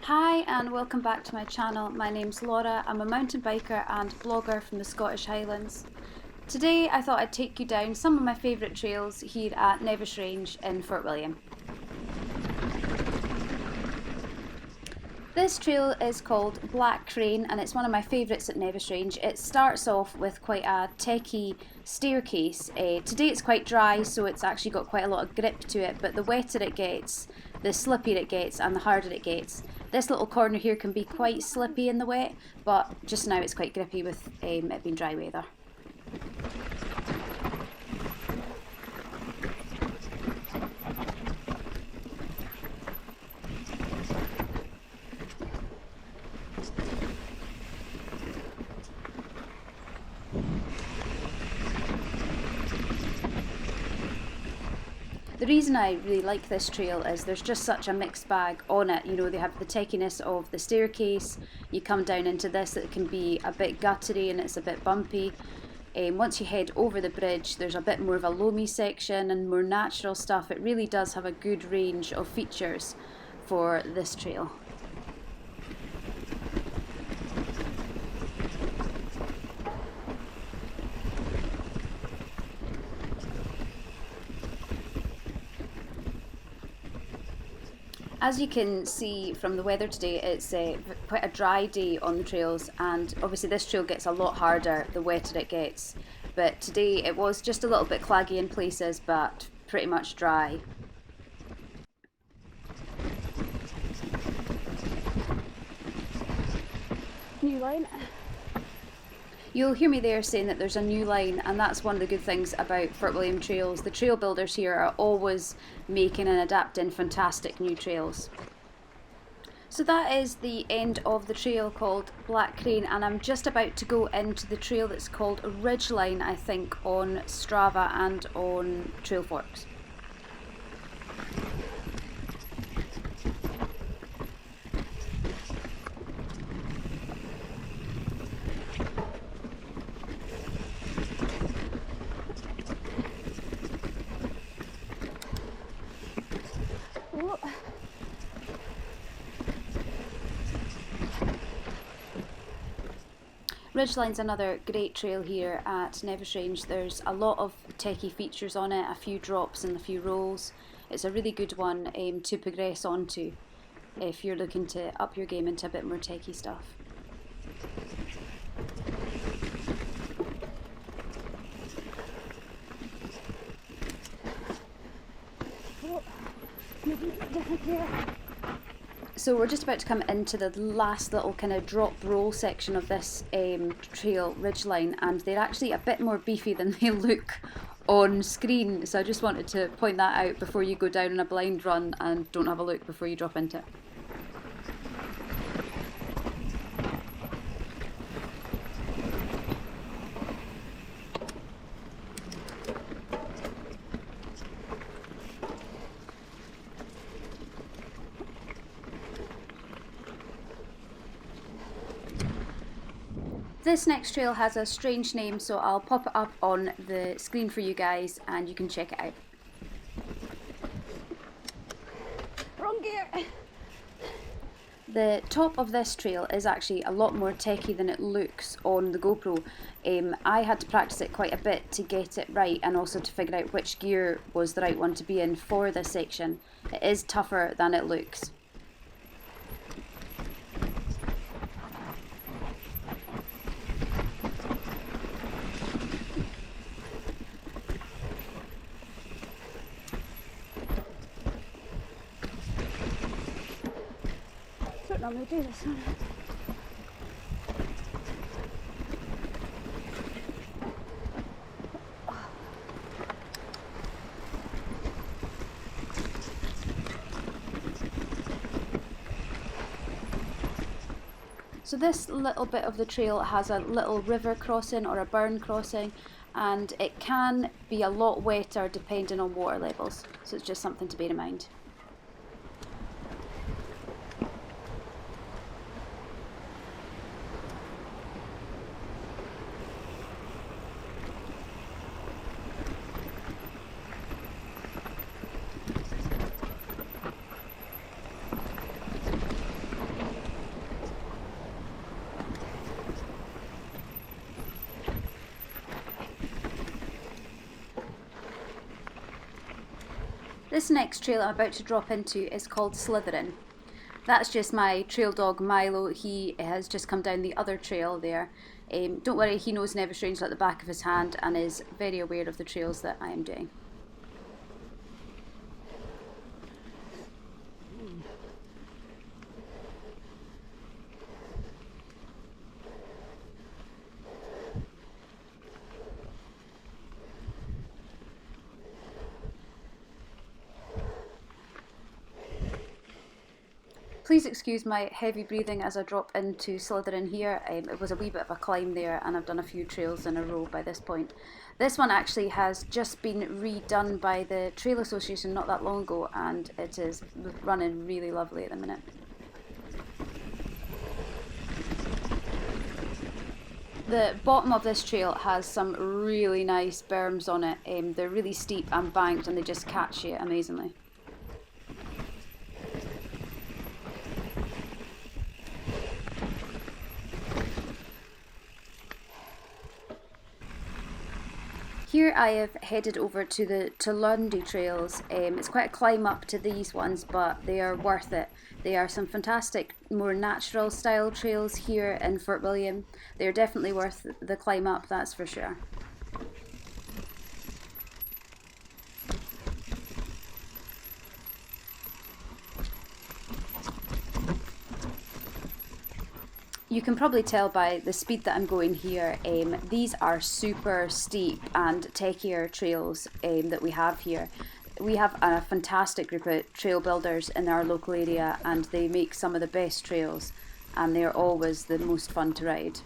Hi and welcome back to my channel. My name's Laura. I'm a mountain biker and blogger from the Scottish Highlands. Today I thought I'd take you down some of my favourite trails here at Nevis Range in Fort William. This trail is called Black Crane and it's one of my favourites at Nevis Range. It starts off with quite a techie staircase. Today it's quite dry, so it's actually got quite a lot of grip to it, but the wetter it gets, the slippier it gets and the harder it gets. This little corner here can be quite slippy in the wet, but just now it's quite grippy with it being dry weather. The reason I really like this trail is there's just such a mixed bag on it. You know, they have the techiness of the staircase, you come down into this that can be a bit guttery and it's a bit bumpy. Once you head over the bridge, there's a bit more of a loamy section and more natural stuff. It really does have a good range of features for this trail. As you can see from the weather today, it's quite a dry day on the trails, and obviously this trail gets a lot harder the wetter it gets. But today it was just a little bit claggy in places, but pretty much dry. New line. You'll hear me there saying that there's a new line, and that's one of the good things about Fort William trails. The trail builders here are always making and adapting fantastic new trails. So that is the end of the trail called Black Crane, and I'm just about to go into the trail that's called Ridgeline, I think, on Strava and on Trailforks. Ridgeline's another great trail here at Nevis Range. There's a lot of techie features on it, a few drops and a few rolls. It's a really good one to progress onto if you're looking to up your game into a bit more techie stuff. So we're just about to come into the last little kind of drop roll section of this trail, Ridgeline, and they're actually a bit more beefy than they look on screen. So I just wanted to point that out before you go down on a blind run and don't have a look before you drop into it. This next trail has a strange name, so I'll pop it up on the screen for you guys and you can check it out. Wrong gear! The top of this trail is actually a lot more techie than it looks on the GoPro. I had to practice it quite a bit to get it right and also to figure out which gear was the right one to be in for this section. It is tougher than it looks. I'm going to do this one. So this little bit of the trail has a little river crossing or a burn crossing, and it can be a lot wetter depending on water levels, so it's just something to bear in mind. This next trail I'm about to drop into is called Slytherin. That's just my trail dog Milo. He has just come down the other trail there. Don't worry, he knows Nevis Range like the back of his hand and is very aware of the trails that I am doing. Please excuse my heavy breathing as I drop into Slytherin here. It was a wee bit of a climb there and I've done a few trails in a row by this point. This one actually has just been redone by the Trail Association not that long ago, and it is running really lovely at the minute. The bottom of this trail has some really nice berms on it. They're really steep and banked and they just catch you amazingly. Here I have headed over to the Lundy trails. It's quite a climb up to these ones, but they are worth it. They are some fantastic, more natural style trails here in Fort William. They're definitely worth the climb up, that's for sure. You can probably tell by the speed that I'm going here, these are super steep and techier trails that we have here. We have a fantastic group of trail builders in our local area and they make some of the best trails and they're always the most fun to ride.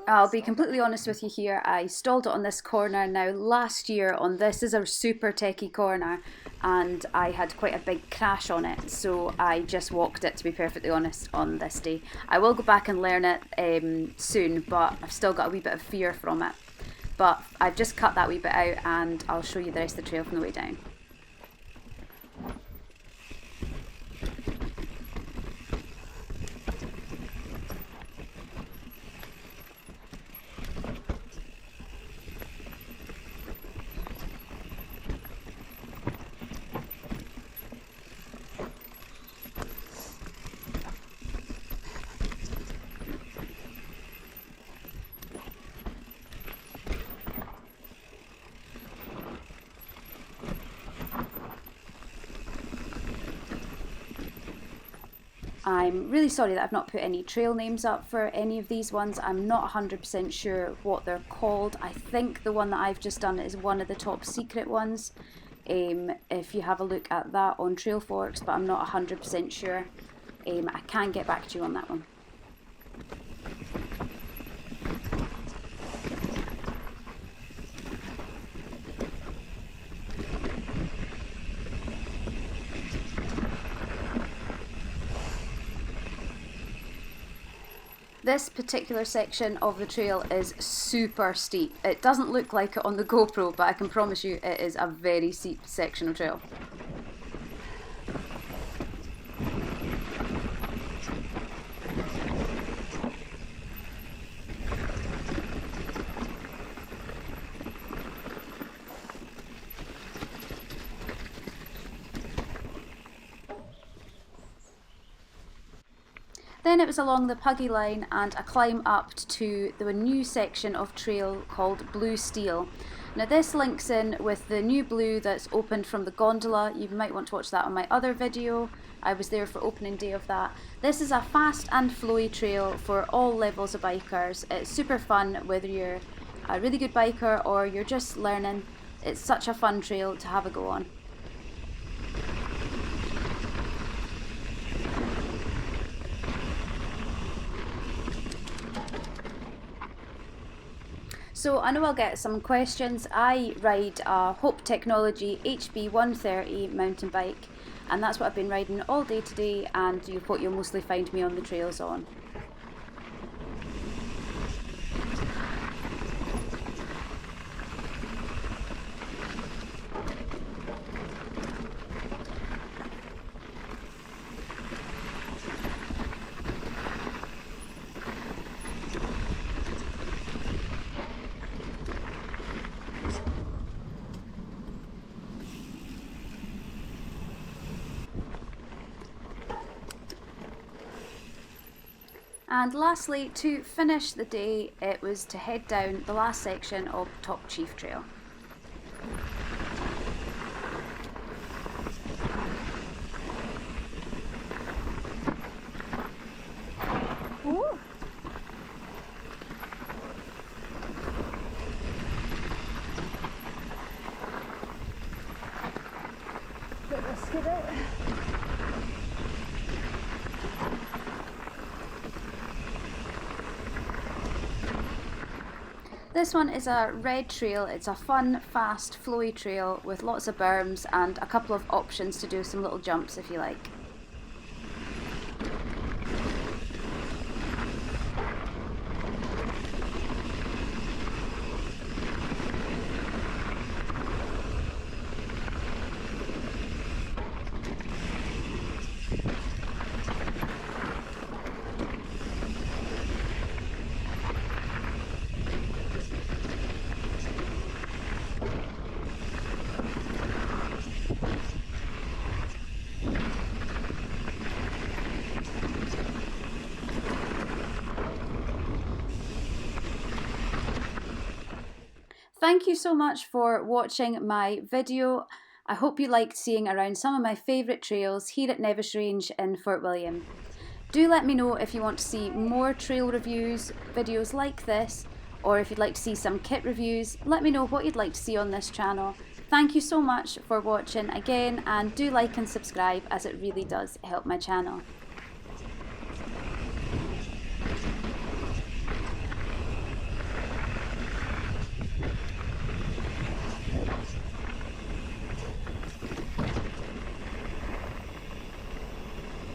I'll be completely honest with you here, I stalled it on this corner. Now last year on this is a super techie corner and I had quite a big crash on it, so I just walked it, to be perfectly honest, on this day. I will go back and learn it soon, but I've still got a wee bit of fear from it. But I've just cut that wee bit out and I'll show you the rest of the trail from the way down. I'm really sorry that I've not put any trail names up for any of these ones. I'm not 100% sure what they're called. I think the one that I've just done is one of the top secret ones. If you have a look at that on Trail Forks, but I'm not 100% sure. I can get back to you on that one. This particular section of the trail is super steep. It doesn't look like it on the GoPro, but I can promise you it is a very steep section of trail. Then it was along the Puggy line and a climb up to the new section of trail called Blue Steel. Now this links in with the new blue that's opened from the gondola. You might want to watch that on my other video. I was there for opening day of that. This is a fast and flowy trail for all levels of bikers. It's super fun whether you're a really good biker or you're just learning. It's such a fun trail to have a go on. So I know I'll get some questions. I ride a Hope Technology HB 130 mountain bike, and that's what I've been riding all day today, and what you'll mostly find me on the trails on. And lastly, to finish the day, it was to head down the last section of Top Chief Trail. Ooh. Bit risky bit. This one is a red trail. It's a fun, fast, flowy trail with lots of berms and a couple of options to do some little jumps if you like. Thank you so much for watching my video. I hope you liked seeing around some of my favourite trails here at Nevis Range in Fort William. Do let me know if you want to see more trail reviews, videos like this, or if you'd like to see some kit reviews. Let me know what you'd like to see on this channel. Thank you so much for watching again, and do like and subscribe as it really does help my channel.